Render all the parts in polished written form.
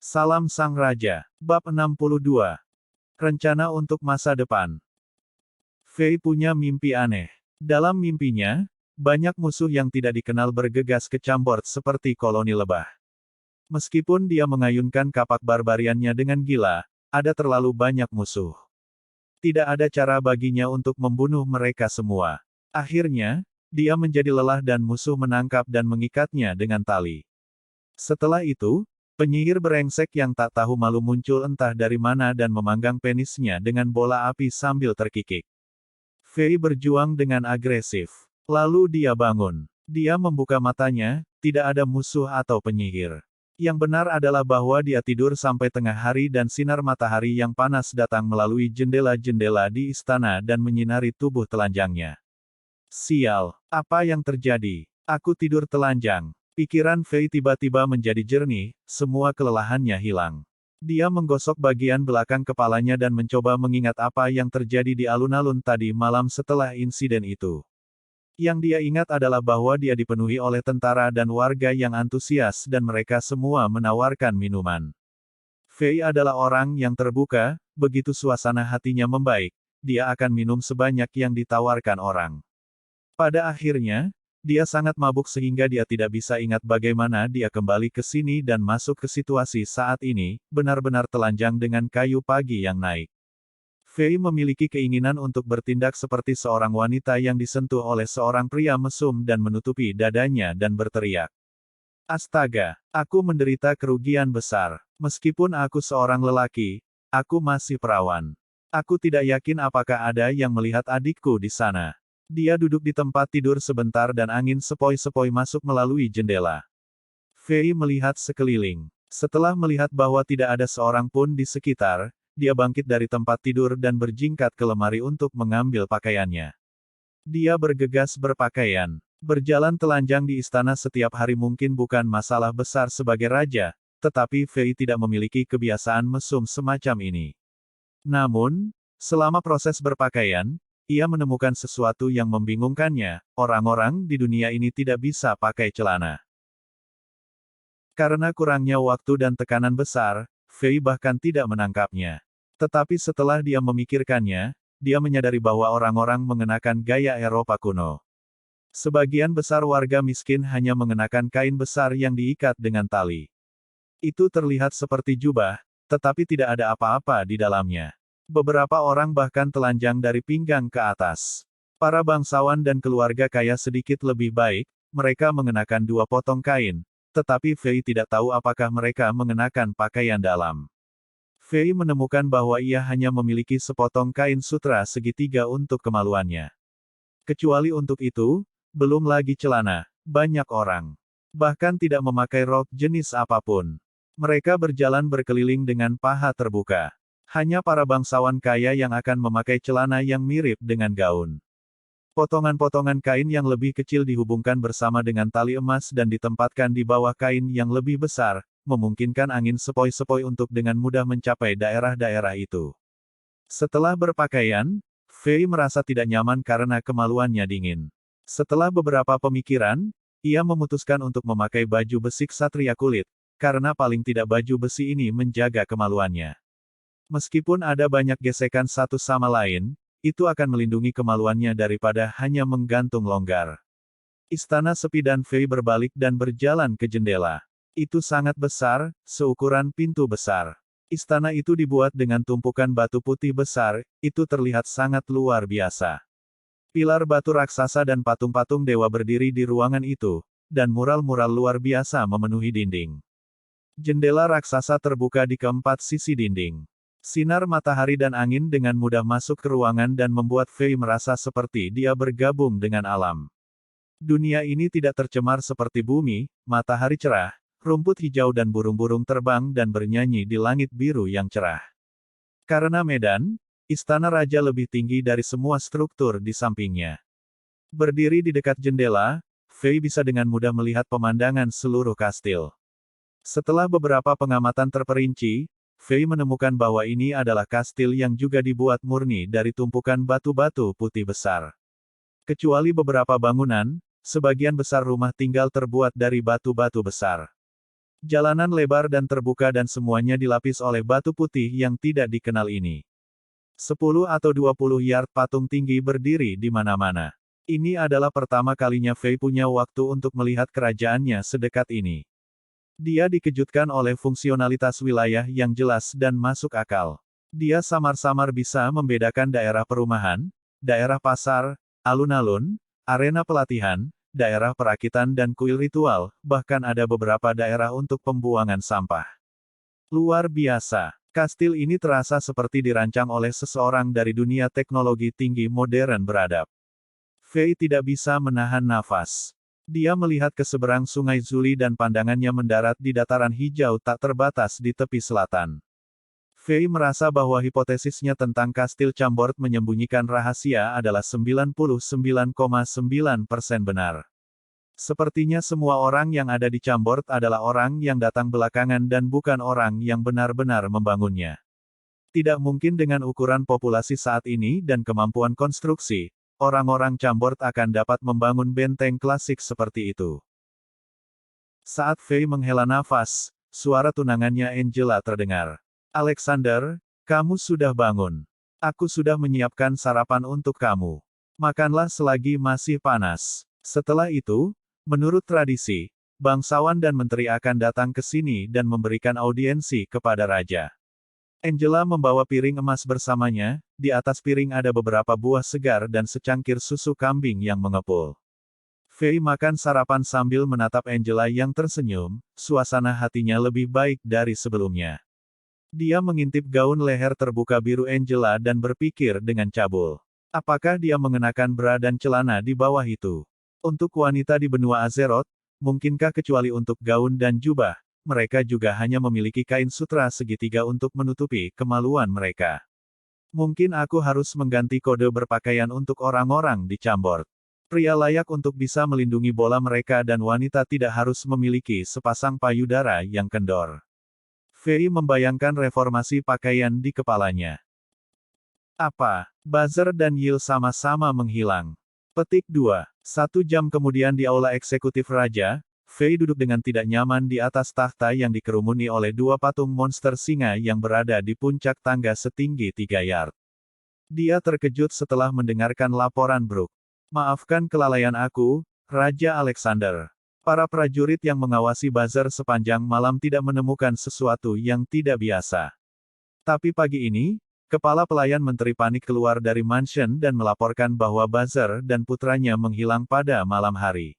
Salam Sang Raja. Bab 62. Rencana untuk masa depan. Fei punya mimpi aneh. Dalam mimpinya, banyak musuh yang tidak dikenal bergegas ke Chambord seperti koloni lebah. Meskipun dia mengayunkan kapak barbariannya dengan gila, ada terlalu banyak musuh. Tidak ada cara baginya untuk membunuh mereka semua. Akhirnya, dia menjadi lelah dan musuh menangkap dan mengikatnya dengan tali. Setelah itu, penyihir brengsek yang tak tahu malu muncul entah dari mana dan memanggang penisnya dengan bola api sambil terkikik. Fei berjuang dengan agresif. Lalu dia bangun. Dia membuka matanya, tidak ada musuh atau penyihir. Yang benar adalah bahwa dia tidur sampai tengah hari dan sinar matahari yang panas datang melalui jendela-jendela di istana dan menyinari tubuh telanjangnya. Sial, apa yang terjadi? Aku tidur telanjang. Pikiran Fei tiba-tiba menjadi jernih, semua kelelahannya hilang. Dia menggosok bagian belakang kepalanya dan mencoba mengingat apa yang terjadi di alun-alun tadi malam setelah insiden itu. Yang dia ingat adalah bahwa dia dipenuhi oleh tentara dan warga yang antusias dan mereka semua menawarkan minuman. Fei adalah orang yang terbuka, begitu suasana hatinya membaik, dia akan minum sebanyak yang ditawarkan orang. Pada akhirnya, dia sangat mabuk sehingga dia tidak bisa ingat bagaimana dia kembali ke sini dan masuk ke situasi saat ini, benar-benar telanjang dengan kayu pagi yang naik. Fei memiliki keinginan untuk bertindak seperti seorang wanita yang disentuh oleh seorang pria mesum dan menutupi dadanya dan berteriak. Astaga, aku menderita kerugian besar. Meskipun aku seorang lelaki, aku masih perawan. Aku tidak yakin apakah ada yang melihat adikku di sana. Dia duduk di tempat tidur sebentar dan angin sepoi-sepoi masuk melalui jendela. Fei melihat sekeliling. Setelah melihat bahwa tidak ada seorang pun di sekitar, dia bangkit dari tempat tidur dan berjingkat ke lemari untuk mengambil pakaiannya. Dia bergegas berpakaian. Berjalan telanjang di istana setiap hari mungkin bukan masalah besar sebagai raja, tetapi Fei tidak memiliki kebiasaan mesum semacam ini. Namun, selama proses berpakaian, ia menemukan sesuatu yang membingungkannya, orang-orang di dunia ini tidak bisa pakai celana. Karena kurangnya waktu dan tekanan besar, Fei bahkan tidak menangkapnya. Tetapi setelah dia memikirkannya, dia menyadari bahwa orang-orang mengenakan gaya Eropa kuno. Sebagian besar warga miskin hanya mengenakan kain besar yang diikat dengan tali. Itu terlihat seperti jubah, tetapi tidak ada apa-apa di dalamnya. Beberapa orang bahkan telanjang dari pinggang ke atas. Para bangsawan dan keluarga kaya sedikit lebih baik, mereka mengenakan 2 potong kain, tetapi Fei tidak tahu apakah mereka mengenakan pakaian dalam. Fei menemukan bahwa ia hanya memiliki sepotong kain sutra segitiga untuk kemaluannya. Kecuali untuk itu, belum lagi celana, banyak orang bahkan tidak memakai rok jenis apapun. Mereka berjalan berkeliling dengan paha terbuka. Hanya para bangsawan kaya yang akan memakai celana yang mirip dengan gaun. Potongan-potongan kain yang lebih kecil dihubungkan bersama dengan tali emas dan ditempatkan di bawah kain yang lebih besar, memungkinkan angin sepoi-sepoi untuk dengan mudah mencapai daerah-daerah itu. Setelah berpakaian, Fei merasa tidak nyaman karena kemaluannya dingin. Setelah beberapa pemikiran, ia memutuskan untuk memakai baju besi ksatria kulit, karena paling tidak baju besi ini menjaga kemaluannya. Meskipun ada banyak gesekan satu sama lain, itu akan melindungi kemaluannya daripada hanya menggantung longgar. Istana sepi dan Fei berbalik dan berjalan ke jendela. Itu sangat besar, seukuran pintu besar. Istana itu dibuat dengan tumpukan batu putih besar, itu terlihat sangat luar biasa. Pilar batu raksasa dan patung-patung dewa berdiri di ruangan itu, dan mural-mural luar biasa memenuhi dinding. Jendela raksasa terbuka di keempat sisi dinding. Sinar matahari dan angin dengan mudah masuk ke ruangan dan membuat Fei merasa seperti dia bergabung dengan alam. Dunia ini tidak tercemar seperti bumi, matahari cerah, rumput hijau dan burung-burung terbang dan bernyanyi di langit biru yang cerah. Karena medan, istana raja lebih tinggi dari semua struktur di sampingnya. Berdiri di dekat jendela, Fei bisa dengan mudah melihat pemandangan seluruh kastil. Setelah beberapa pengamatan terperinci, Fei menemukan bahwa ini adalah kastil yang juga dibuat murni dari tumpukan batu-batu putih besar. Kecuali beberapa bangunan, sebagian besar rumah tinggal terbuat dari batu-batu besar. Jalanan lebar dan terbuka dan semuanya dilapis oleh batu putih yang tidak dikenal ini. 10 atau 20 yard patung tinggi berdiri di mana-mana. Ini adalah pertama kalinya Fei punya waktu untuk melihat kerajaannya sedekat ini. Dia dikejutkan oleh fungsionalitas wilayah yang jelas dan masuk akal. Dia samar-samar bisa membedakan daerah perumahan, daerah pasar, alun-alun, arena pelatihan, daerah perakitan dan kuil ritual, bahkan ada beberapa daerah untuk pembuangan sampah. Luar biasa. Kastil ini terasa seperti dirancang oleh seseorang dari dunia teknologi tinggi modern beradab. Fei tidak bisa menahan nafas. Dia melihat ke seberang sungai Zuli dan pandangannya mendarat di dataran hijau tak terbatas di tepi selatan. Fei merasa bahwa hipotesisnya tentang Kastil Chambord menyembunyikan rahasia adalah 99,9% benar. Sepertinya semua orang yang ada di Chambord adalah orang yang datang belakangan dan bukan orang yang benar-benar membangunnya. Tidak mungkin dengan ukuran populasi saat ini dan kemampuan konstruksi, orang-orang Chambord akan dapat membangun benteng klasik seperti itu. Saat Fei menghela nafas, suara tunangannya Angela terdengar. Alexander, kamu sudah bangun. Aku sudah menyiapkan sarapan untuk kamu. Makanlah selagi masih panas. Setelah itu, menurut tradisi, bangsawan dan menteri akan datang ke sini dan memberikan audiensi kepada raja. Angela membawa piring emas bersamanya, di atas piring ada beberapa buah segar dan secangkir susu kambing yang mengepul. Fei makan sarapan sambil menatap Angela yang tersenyum, suasana hatinya lebih baik dari sebelumnya. Dia mengintip gaun leher terbuka biru Angela dan berpikir dengan cabul. Apakah dia mengenakan bra dan celana di bawah itu? Untuk wanita di benua Azeroth, mungkinkah kecuali untuk gaun dan jubah, mereka juga hanya memiliki kain sutra segitiga untuk menutupi kemaluan mereka. Mungkin aku harus mengganti kode berpakaian untuk orang-orang di Chambord. Pria layak untuk bisa melindungi bola mereka dan wanita tidak harus memiliki sepasang payudara yang kendor. Fei membayangkan reformasi pakaian di kepalanya. Apa? Buzzer dan Yil sama-sama menghilang. Petik 2. 1 jam kemudian di aula eksekutif raja, Fei duduk dengan tidak nyaman di atas tahta yang dikerumuni oleh 2 patung monster singa yang berada di puncak tangga setinggi 3 yard. Dia terkejut setelah mendengarkan laporan Brook. Maafkan kelalaian aku, Raja Alexander. Para prajurit yang mengawasi buzzer sepanjang malam tidak menemukan sesuatu yang tidak biasa. Tapi pagi ini, kepala pelayan menteri panik keluar dari mansion dan melaporkan bahwa buzzer dan putranya menghilang pada malam hari.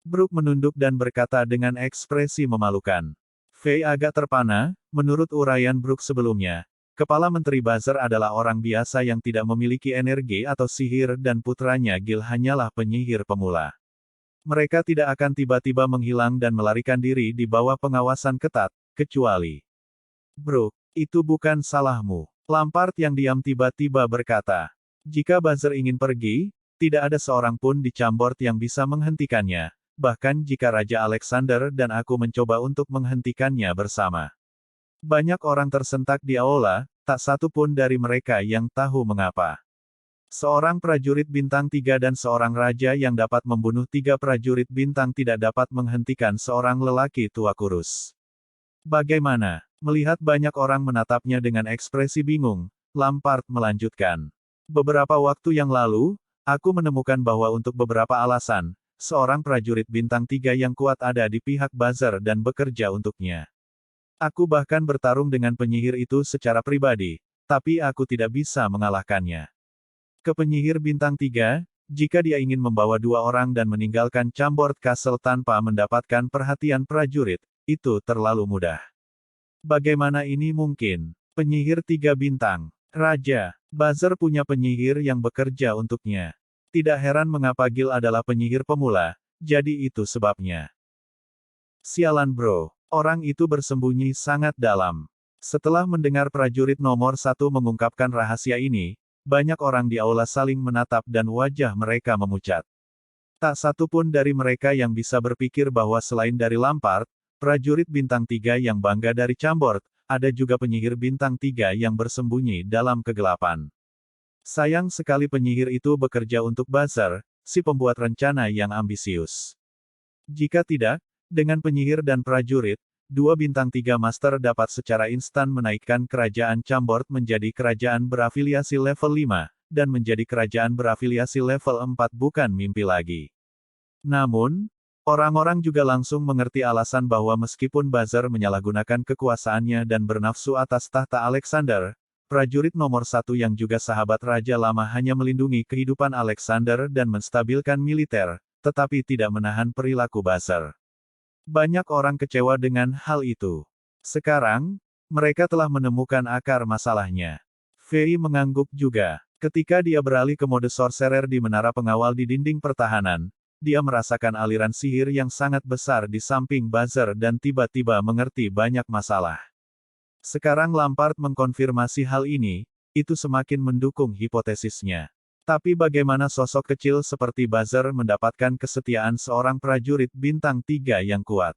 Brook menunduk dan berkata dengan ekspresi memalukan. Fei agak terpana, menurut uraian Brook sebelumnya. Kepala Menteri Buzzer adalah orang biasa yang tidak memiliki energi atau sihir dan putranya Gil hanyalah penyihir pemula. Mereka tidak akan tiba-tiba menghilang dan melarikan diri di bawah pengawasan ketat, kecuali. Brook, itu bukan salahmu. Lampard yang diam tiba-tiba berkata. Jika Buzzer ingin pergi, tidak ada seorang pun di Chambord yang bisa menghentikannya, bahkan jika Raja Alexander dan aku mencoba untuk menghentikannya bersama. Banyak orang tersentak di aula, tak satu pun dari mereka yang tahu mengapa. Seorang prajurit bintang 3 dan seorang raja yang dapat membunuh 3 prajurit bintang tidak dapat menghentikan seorang lelaki tua kurus. Bagaimana? Melihat banyak orang menatapnya dengan ekspresi bingung, Lampard melanjutkan. Beberapa waktu yang lalu, aku menemukan bahwa untuk beberapa alasan, seorang prajurit bintang 3 yang kuat ada di pihak Buzzer dan bekerja untuknya. Aku bahkan bertarung dengan penyihir itu secara pribadi, tapi aku tidak bisa mengalahkannya. Ke penyihir bintang 3, jika dia ingin membawa 2 orang dan meninggalkan Chambord Castle tanpa mendapatkan perhatian prajurit, itu terlalu mudah. Bagaimana ini mungkin? Penyihir 3 bintang. Raja, Buzzer punya penyihir yang bekerja untuknya. Tidak heran mengapa Gil adalah penyihir pemula, jadi itu sebabnya. Sialan bro, orang itu bersembunyi sangat dalam. Setelah mendengar prajurit nomor 1 mengungkapkan rahasia ini, banyak orang di aula saling menatap dan wajah mereka memucat. Tak satu pun dari mereka yang bisa berpikir bahwa selain dari Lampard, prajurit bintang 3 yang bangga dari Chambord, ada juga penyihir bintang 3 yang bersembunyi dalam kegelapan. Sayang sekali penyihir itu bekerja untuk Buzzer, si pembuat rencana yang ambisius. Jika tidak, dengan penyihir dan prajurit, dua bintang 3 master dapat secara instan menaikkan kerajaan Chambord menjadi kerajaan berafiliasi level 5, dan menjadi kerajaan berafiliasi level 4 bukan mimpi lagi. Namun, orang-orang juga langsung mengerti alasan bahwa meskipun Buzzer menyalahgunakan kekuasaannya dan bernafsu atas tahta Alexander, prajurit nomor 1 yang juga sahabat Raja Lama hanya melindungi kehidupan Alexander dan menstabilkan militer, tetapi tidak menahan perilaku Buzzer. Banyak orang kecewa dengan hal itu. Sekarang, mereka telah menemukan akar masalahnya. Fei mengangguk juga. Ketika dia beralih ke mode sorcerer di menara pengawal di dinding pertahanan, dia merasakan aliran sihir yang sangat besar di samping Buzzer dan tiba-tiba mengerti banyak masalah. Sekarang Lampard mengkonfirmasi hal ini, itu semakin mendukung hipotesisnya. Tapi bagaimana sosok kecil seperti Buzzer mendapatkan kesetiaan seorang prajurit bintang 3 yang kuat?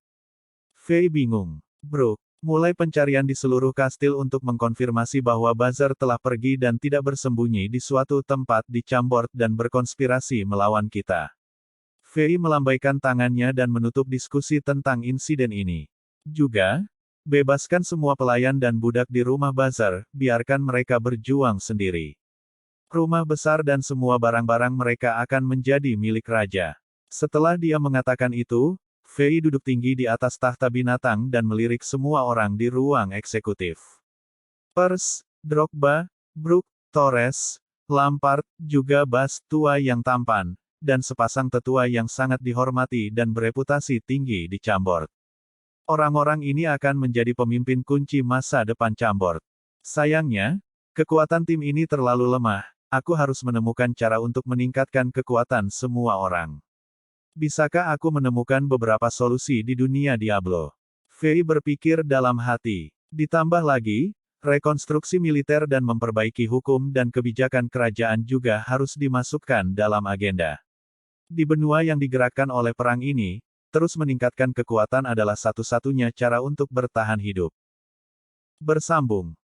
Fei bingung. Brooke mulai pencarian di seluruh kastil untuk mengkonfirmasi bahwa Buzzer telah pergi dan tidak bersembunyi di suatu tempat di Chambord dan berkonspirasi melawan kita. Fei melambaikan tangannya dan menutup diskusi tentang insiden ini. Juga, bebaskan semua pelayan dan budak di rumah Buzzer, biarkan mereka berjuang sendiri. Rumah besar dan semua barang-barang mereka akan menjadi milik raja. Setelah dia mengatakan itu, Fei duduk tinggi di atas tahta binatang dan melirik semua orang di ruang eksekutif. Pers, Drogba, Brooke, Torres, Lampard, juga Bas tua yang tampan, dan sepasang tetua yang sangat dihormati dan bereputasi tinggi di Chambord. Orang-orang ini akan menjadi pemimpin kunci masa depan Chambord. Sayangnya, kekuatan tim ini terlalu lemah, aku harus menemukan cara untuk meningkatkan kekuatan semua orang. Bisakah aku menemukan beberapa solusi di dunia Diablo? Fei berpikir dalam hati. Ditambah lagi, rekonstruksi militer dan memperbaiki hukum dan kebijakan kerajaan juga harus dimasukkan dalam agenda. Di benua yang digerakkan oleh perang ini, terus meningkatkan kekuatan adalah satu-satunya cara untuk bertahan hidup. Bersambung.